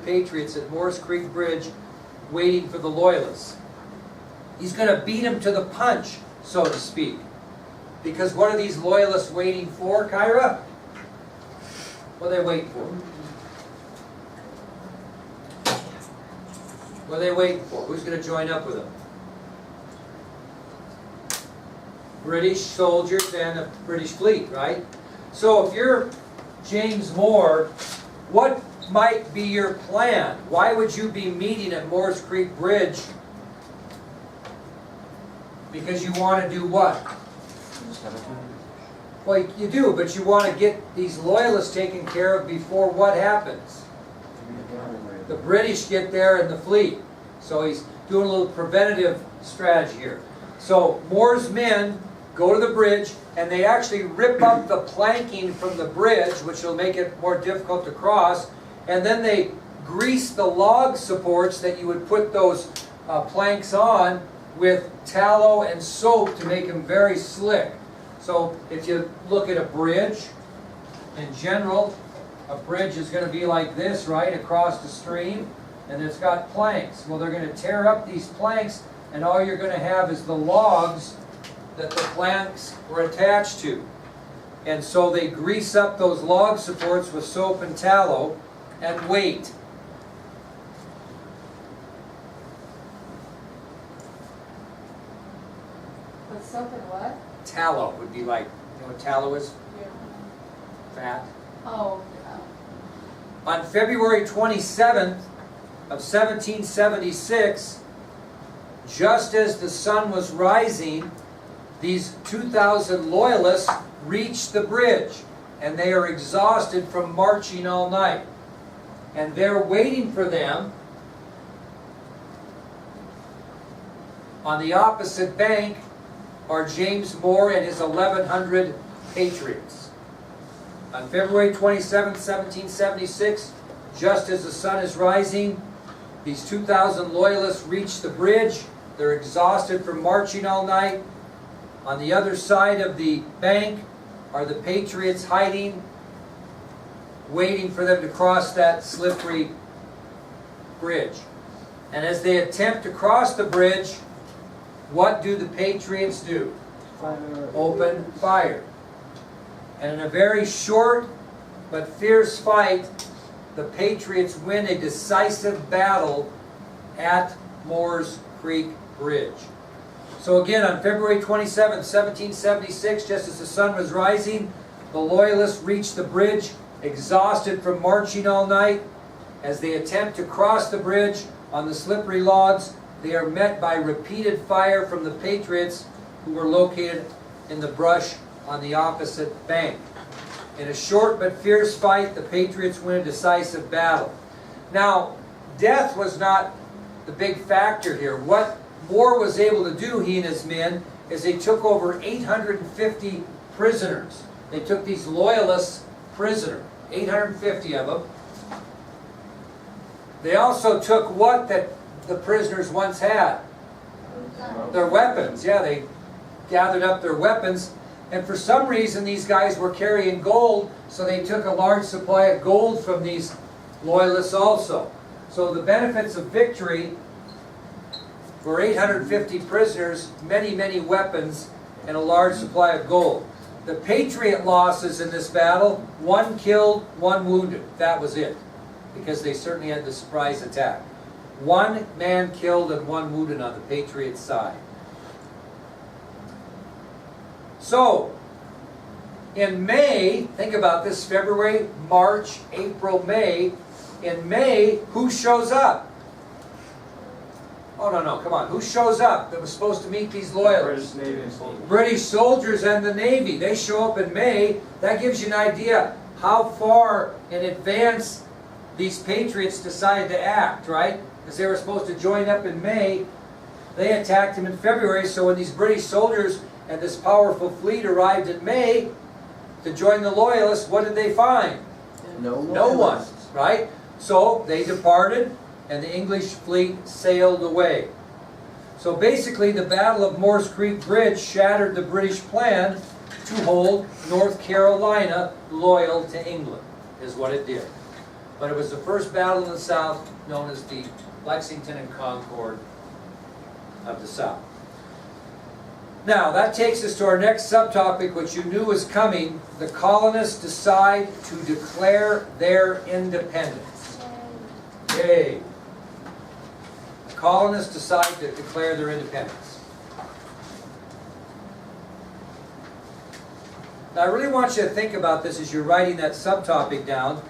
Patriots at Moores Creek Bridge waiting for the Loyalists. He's going to beat them to the punch, so to speak. Because what are these Loyalists waiting for, Kyra? What are they waiting for? What are they waiting for? Who's going to join up with them? British soldiers and the British fleet, right? So if you're James Moore, what might be your plan? Why would you be meeting at Moores Creek Bridge? Because you want to do what? Well, you do, but you want to get these Loyalists taken care of before what happens? The British get there in the fleet. So he's doing a little preventative strategy here. So Moore's men go to the bridge, and they actually rip up the planking from the bridge, which will make it more difficult to cross, and then they grease the log supports that you would put those planks on with tallow and soap to make them very slick. So if you look at a bridge, in general, a bridge is going to be like this, right, across the stream, and it's got planks. Well, they're going to tear up these planks, and all you're going to have is the logs that the planks were attached to. And so they grease up those log supports with soap and tallow and wait. With soap and what? Tallow would be like, you know what tallow is? Yeah. Fat. Oh, On February 27th of 1776, just as the sun was rising, these 2,000 Loyalists reach the bridge, and they are exhausted from marching all night. And they're waiting for them on the opposite bank are James Moore and his 1,100 Patriots. On February 27, 1776, just as the sun is rising, these 2,000 Loyalists reach the bridge. They're exhausted from marching all night. On the other side of the bank are the Patriots hiding, waiting for them to cross that slippery bridge. And as they attempt to cross the bridge, what do the Patriots do? Fire. Open fire. And in a very short but fierce fight, the Patriots win a decisive battle at Moores Creek Bridge. So again, on February 27, 1776, just as the sun was rising, the Loyalists reached the bridge, exhausted from marching all night. As they attempt to cross the bridge on the slippery logs, they are met by repeated fire from the Patriots, who were located in the brush on the opposite bank. In a short but fierce fight, the Patriots win a decisive battle. Now, death was not the big factor here. What Moore was able to do, he and his men, is they took over 850 prisoners. They took these Loyalists prisoner, 850 of them. They also took what that the prisoners once had? Their weapons. Yeah, they gathered up their weapons. And for some reason, these guys were carrying gold, so they took a large supply of gold from these Loyalists also. So the benefits of victory were 850 prisoners, many, many weapons, and a large supply of gold. The Patriot losses in this battle, 1 killed, 1 wounded. That was it, because they certainly had the surprise attack. 1 man killed and 1 wounded on the Patriot side. So, in May, think about this, February, March, April, May. In May, who shows up? Oh, no, come on. Who shows up that was supposed to meet these Loyalists? British Navy and soldiers. British soldiers and the Navy. They show up in May. That gives you an idea how far in advance these Patriots decided to act, right? Because they were supposed to join up in May. They attacked them in February, so when these British soldiers and this powerful fleet arrived in May to join the Loyalists, what did they find? No one, right? So they departed, and the English fleet sailed away. So basically, the Battle of Moores Creek Bridge shattered the British plan to hold North Carolina loyal to England, is what it did. But it was the first battle in the South, known as the Lexington and Concord of the South. Now, that takes us to our next subtopic, which you knew was coming. The colonists decide to declare their independence. Yay! The colonists decide to declare their independence. Now, I really want you to think about this as you're writing that subtopic down.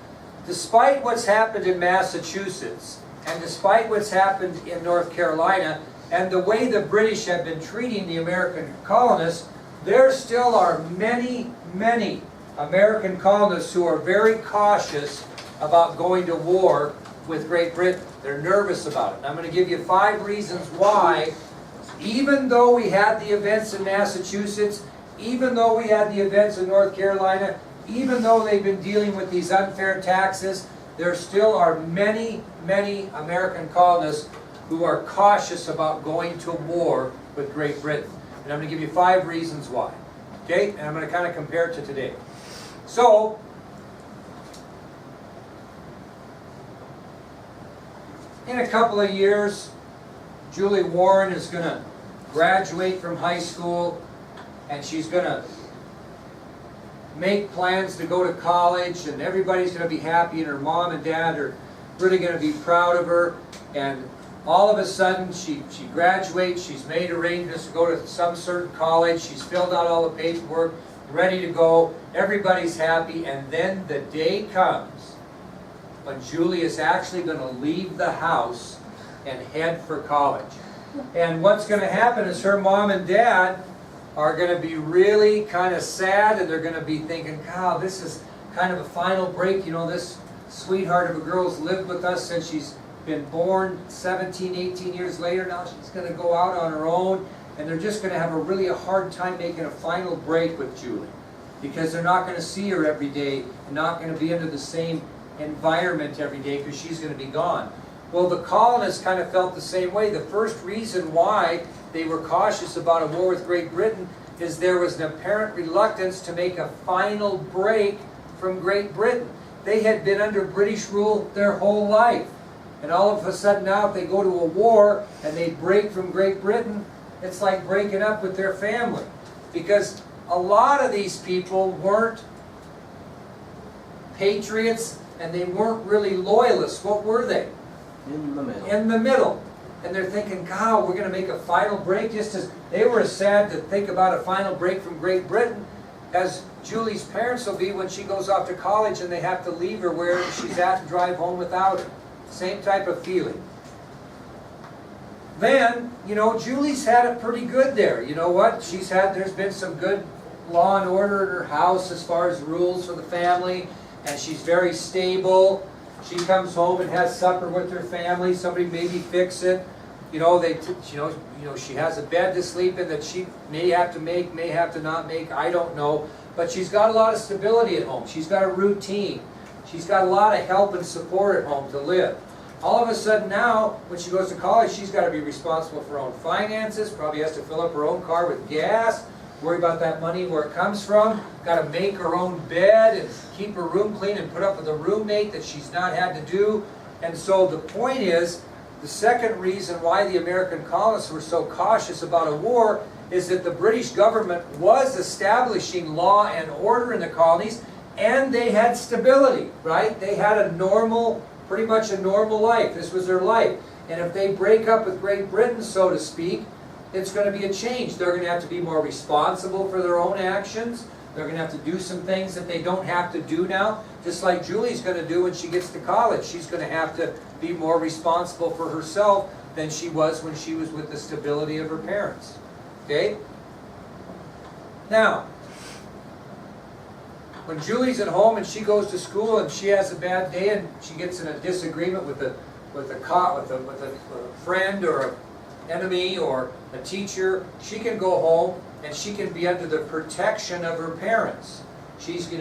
Despite what's happened in Massachusetts, and despite what's happened in North Carolina, and the way the British have been treating the American colonists, there still are many, many American colonists who are very cautious about going to war with Great Britain. They're nervous about it. And I'm going to give you 5 reasons why, even though we had the events in Massachusetts, even though we had the events in North Carolina, even though they've been dealing with these unfair taxes, there still are many, many American colonists who are cautious about going to war with Great Britain. And I'm going to give you 5 reasons why. Okay? And I'm going to kind of compare it to today. So, in a couple of years, Julie Warren is going to graduate from high school, and she's going to make plans to go to college, and everybody's going to be happy, and her mom and dad are really going to be proud of her. And all of a sudden, she graduates, she's made arrangements to go to some certain college, she's filled out all the paperwork, ready to go, everybody's happy, and then the day comes when Julie is actually going to leave the house and head for college. And what's going to happen is her mom and dad are going to be really kind of sad, and they're going to be thinking, God, this is kind of a final break. You know, this sweetheart of a girl's lived with us since she's been born 17, 18 years later. Now she's going to go out on her own, and they're just going to have a hard time making a final break with Julie, because they're not going to see her every day and not going to be under the same environment every day because she's going to be gone. Well, the colonists kind of felt the same way. The first reason why they were cautious about a war with Great Britain is there was an apparent reluctance to make a final break from Great Britain. They had been under British rule their whole life. And all of a sudden now, if they go to a war and they break from Great Britain, it's like breaking up with their family. Because a lot of these people weren't patriots and they weren't really loyalists. What were they? In the middle. In the middle. And they're thinking, God, we're going to make a final break. Just as they were as sad to think about a final break from Great Britain as Julie's parents will be when she goes off to college and they have to leave her where she's at and drive home without her. Same type of feeling. Then, you know, Julie's had it pretty good there. You know what? There's been some good law and order in her house as far as rules for the family, and she's very stable. She comes home and has supper with her family. Somebody maybe fix it. You know, she has a bed to sleep in that she may have to make, may have to not make. I don't know. But she's got a lot of stability at home. She's got a routine. She's got a lot of help and support at home to live. All of a sudden now, when she goes to college, she's got to be responsible for her own finances, probably has to fill up her own car with gas, worry about that money where it comes from, got to make her own bed and keep her room clean and put up with a roommate that she's not had to do. And so the point is, the second reason why the American colonists were so cautious about a war is that the British government was establishing law and order in the colonies, and they had stability, right? They had a normal, pretty much a normal life. This was their life. And if they break up with Great Britain, so to speak, it's going to be a change. They're going to have to be more responsible for their own actions. They're going to have to do some things that they don't have to do now, just like Julie's going to do when she gets to college. She's going to have to be more responsible for herself than she was when she was with the stability of her parents. Okay? Now, when Julie's at home and she goes to school and she has a bad day and she gets in a disagreement with a friend or an enemy or a teacher, she can go home and she can be under the protection of her parents. She can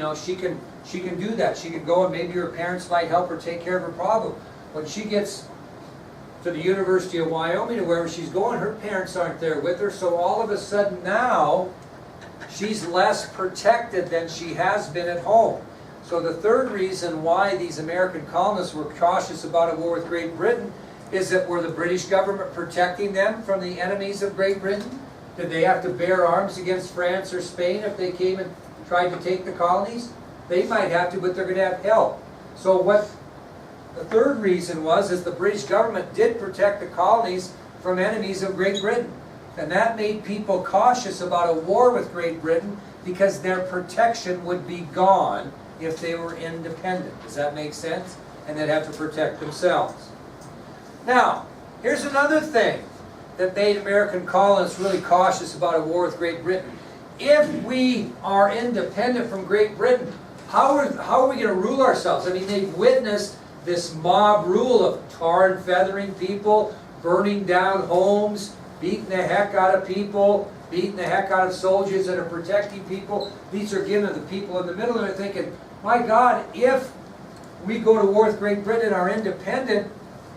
do that. She can go and maybe her parents might help her take care of her problem. When she gets to the University of Wyoming or wherever she's going, her parents aren't there with her, so all of a sudden now she's less protected than she has been at home. So the third reason why these American colonists were cautious about a war with Great Britain is that were the British government protecting them from the enemies of Great Britain? Did they have to bear arms against France or Spain if they came and tried to take the colonies? They might have to, but they're going to have help. So what the third reason was is the British government did protect the colonies from enemies of Great Britain. And that made people cautious about a war with Great Britain because their protection would be gone if they were independent. Does that make sense? And they'd have to protect themselves. Now, here's another thing that made American colonists really cautious about a war with Great Britain. If we are independent from Great Britain, how are we going to rule ourselves? I mean, they've witnessed this mob rule of tar and feathering people, burning down homes, beating the heck out of people, beating the heck out of soldiers that are protecting people. These are given to the people in the middle, and they're thinking, my God, if we go to war with Great Britain and are independent,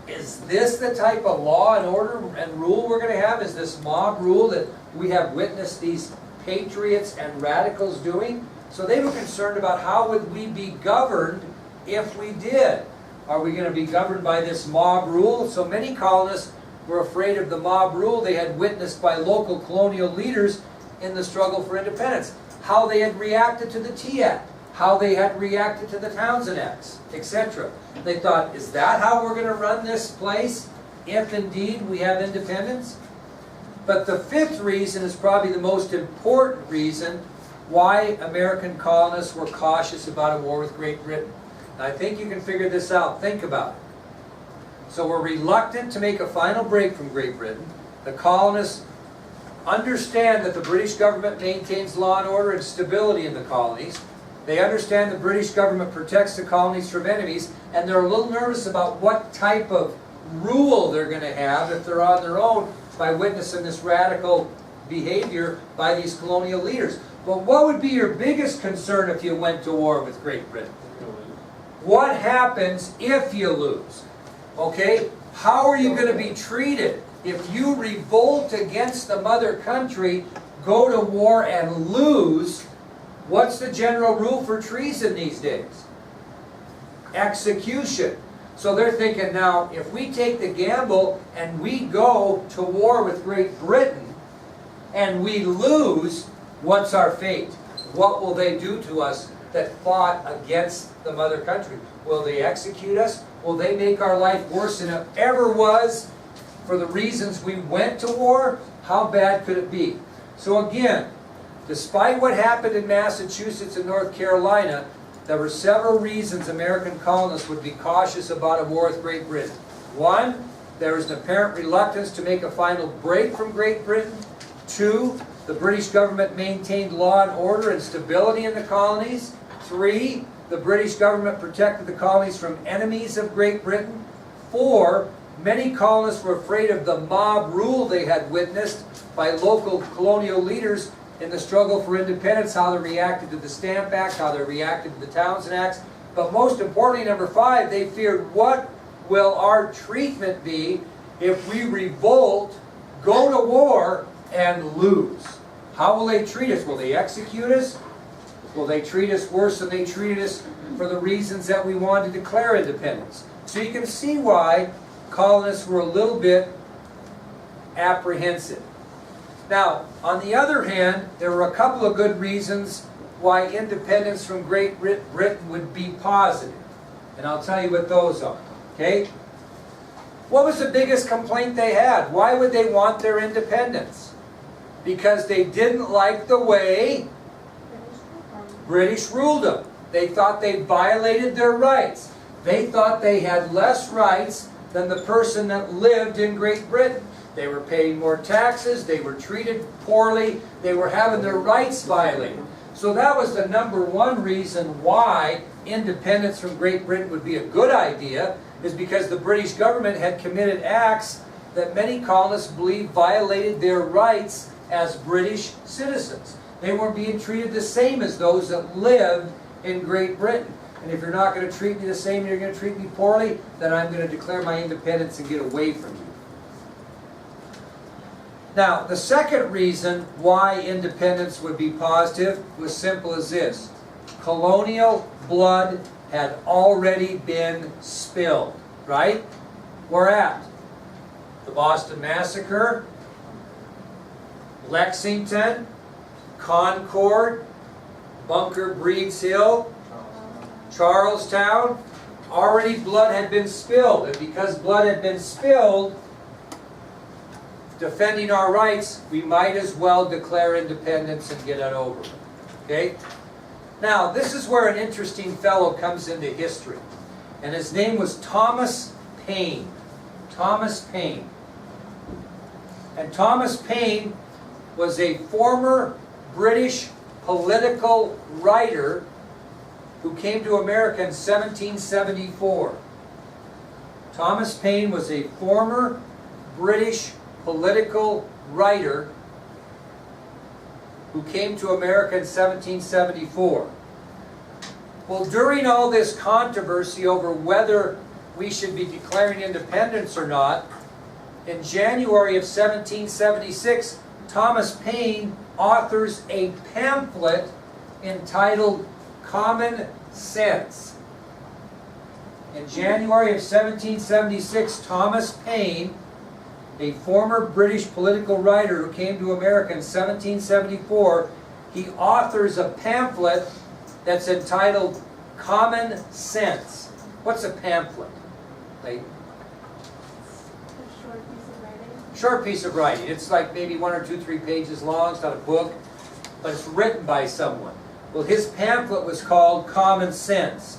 is this the type of law and order and rule we're going to have? Is this mob rule that we have witnessed these patriots and radicals doing? So they were concerned about how would we be governed if we did. Are we going to be governed by this mob rule? So many colonists were afraid of the mob rule they had witnessed by local colonial leaders in the struggle for independence. How they had reacted to the Tea Act, how they had reacted to the Townshend Acts, etc. They thought, is that how we're going to run this place if indeed we have independence? But the fifth reason is probably the most important reason why American colonists were cautious about a war with Great Britain. And I think you can figure this out. Think about it. So we're reluctant to make a final break from Great Britain. The colonists understand that the British government maintains law and order and stability in the colonies. They understand the British government protects the colonies from enemies, and they're a little nervous about what type of rule they're going to have if they're on their own by witnessing this radical behavior by these colonial leaders. But what would be your biggest concern if you went to war with Great Britain? What happens if you lose? Okay? How are you going to be treated if you revolt against the mother country, go to war and lose? What's the general rule for treason these days? Execution. So they're thinking now, if we take the gamble and we go to war with Great Britain and we lose, what's our fate? What will they do to us that fought against the mother country? Will they execute us? Will they make our life worse than it ever was for the reasons we went to war? How bad could it be? So again, despite what happened in Massachusetts and North Carolina, there were several reasons American colonists would be cautious about a war with Great Britain. One, there was an apparent reluctance to make a final break from Great Britain. Two, the British government maintained law and order and stability in the colonies. Three, the British government protected the colonies from enemies of Great Britain. Four, many colonists were afraid of the mob rule they had witnessed by local colonial leaders in the struggle for independence, how they reacted to the Stamp Act, how they reacted to the Townshend Acts. But most importantly, number five, they feared what will our treatment be if we revolt, go to war, and lose? How will they treat us? Will they execute us? Will they treat us worse than they treated us for the reasons that we wanted to declare independence? So you can see why colonists were a little bit apprehensive. Now, on the other hand, there were a couple of good reasons why independence from Great Britain would be positive. And I'll tell you what those are. Okay? What was the biggest complaint they had? Why would they want their independence? Because they didn't like the way British ruled them. They thought they violated their rights. They thought they had less rights than the person that lived in Great Britain. They were paying more taxes, they were treated poorly, they were having their rights violated. So that was the number one reason why independence from Great Britain would be a good idea, is because the British government had committed acts that many colonists believed violated their rights as British citizens. They weren't being treated the same as those that lived in Great Britain. And if you're not going to treat me the same and you're going to treat me poorly, then I'm going to declare my independence and get away from you. Now, the second reason why independence would be positive was simple as this. colonial blood had already been spilled, right? Where at? The Boston Massacre, Lexington, Concord, Bunker Breeds Hill, Charlestown. Already blood had been spilled, and because blood had been spilled, defending our rights, we might as well declare independence and get it over. Okay? Now, this is where an interesting fellow comes into history. And his name was Thomas Paine. Thomas Paine. And Thomas Paine was a former British political writer who came to America in 1774. Thomas Paine was a former British political writer who came to America in 1774. Well, during all this controversy over whether we should be declaring independence or not, in January of 1776, Thomas Paine authors a pamphlet entitled Common Sense. In January of 1776, Thomas Paine, a former British political writer who came to America in 1774, he authors a pamphlet that's entitled Common Sense. What's a pamphlet? Like, A short piece of writing. short piece of writing. It's like maybe 1 or 2, 3 pages long. It's not a book, but it's written by someone. Well, his pamphlet was called Common Sense.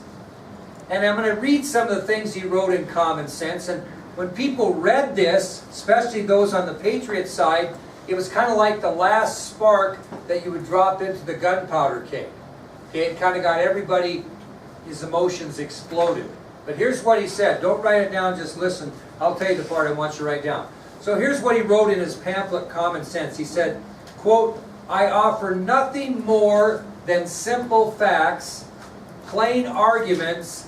And I'm going to read some of the things he wrote in Common Sense. And when people read this, especially those on the Patriot side, it was kind of like the last spark that you would drop into the gunpowder cake. Okay, it kind of got everybody, his emotions exploded. But here's what he said. Don't write it down, just listen. I'll tell you the part I want you to write down. So here's what he wrote in his pamphlet, Common Sense. He said, quote, "I offer nothing more than simple facts, plain arguments,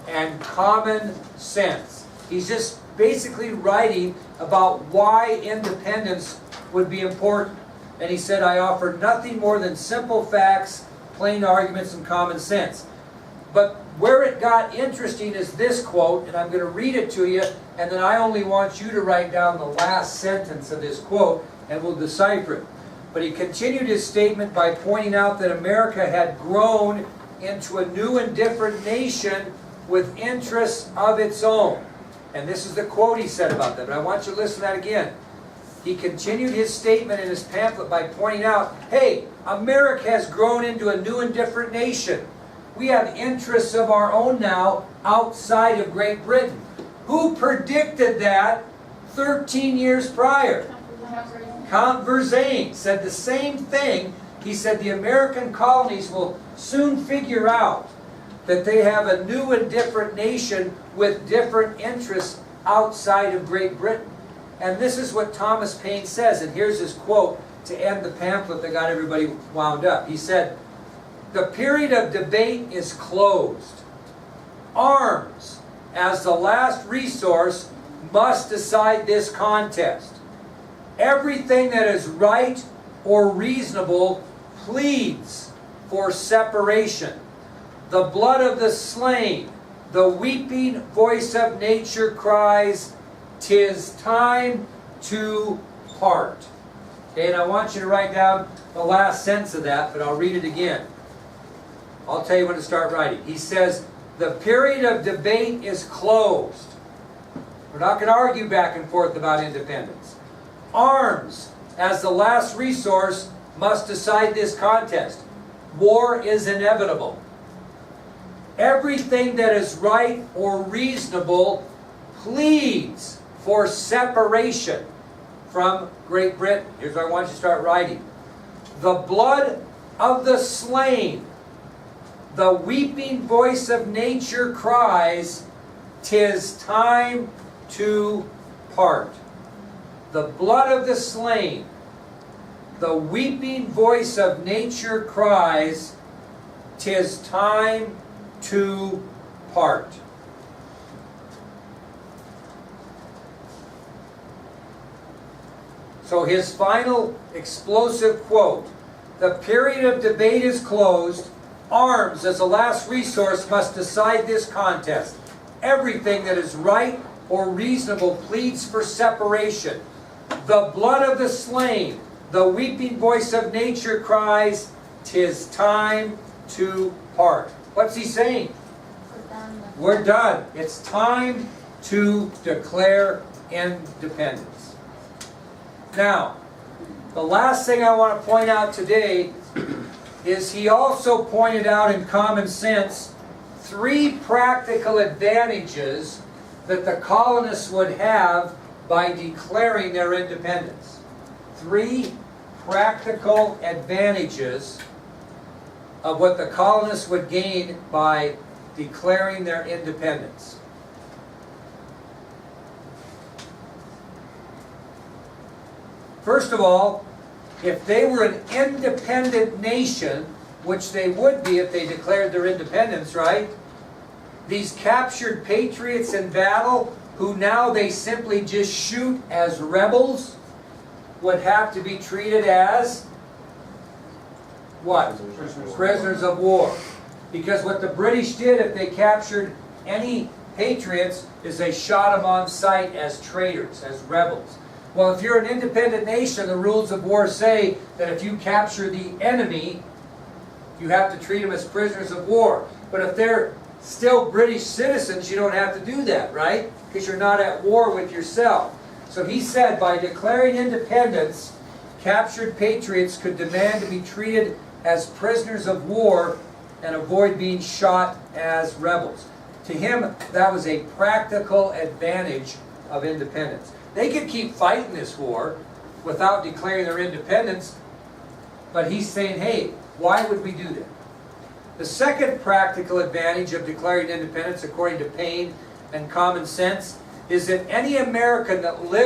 and common sense." He's just basically writing about why independence would be important. And he said, "I offer nothing more than simple facts, plain arguments, and common sense." But where it got interesting is this quote, and I'm going to read it to you, and then I only want you to write down the last sentence of this quote, and we'll decipher it. But he continued his statement by pointing out that America had grown into a new and different nation with interests of its own. And this is the quote he said about that, but I want you to listen to that again. He continued his statement in his pamphlet by pointing out, hey, America has grown into a new and different nation. We have interests of our own now outside of Great Britain. Who predicted that 13 years prior? Count Verlaine said the same thing. He said the American colonies will soon figure out that they have a new and different nation with different interests outside of Great Britain. And this is what Thomas Paine says, and here's his quote to end the pamphlet that got everybody wound up. He said, "The period of debate is closed. Arms, as the last resource, must decide this contest. Everything that is right or reasonable pleads for separation. The blood of the slain, the weeping voice of nature cries, 'tis time to part." Okay, and I want you to write down the last sentence of that, but I'll read it again. I'll tell you when to start writing. He says, the period of debate is closed. We're not going to argue back and forth about independence. Arms, as the last resource, must decide this contest. War is inevitable. Everything that is right or reasonable pleads for separation from Great Britain. Here's what I want you to start writing. The blood of the slain, the weeping voice of nature cries, 'tis time to part. The blood of the slain, the weeping voice of nature cries, 'tis time to part. So his final explosive quote, the period of debate is closed, Arms, as a last resource, must decide this contest. Everything that is right or reasonable pleads for separation. The blood of the slain, the weeping voice of nature cries, 'tis time to part. What's he saying? We're done. It's time to declare independence. Now, the last thing I want to point out today is he also pointed out in Common Sense 3 practical advantages that the colonists would have by declaring their independence. 3 practical advantages of what the colonists would gain by declaring their independence. First of all, if they were an independent nation, which they would be if they declared their independence, right? These captured patriots in battle, who now they simply just shoot as rebels, would have to be treated as what? Prisoners of war. Because what the British did if they captured any patriots is they shot them on sight as traitors, as rebels. Well, if you're an independent nation, the rules of war say that if you capture the enemy, you have to treat them as prisoners of war. But if they're still British citizens, you don't have to do that, right? Because you're not at war with yourself. So he said by declaring independence, captured patriots could demand to be treated as prisoners of war and avoid being shot as rebels. To him, that was a practical advantage of independence. They could keep fighting this war without declaring their independence, but he's saying, hey, why would we do that? The second practical advantage of declaring independence, according to Paine and Common Sense, is that any American that lives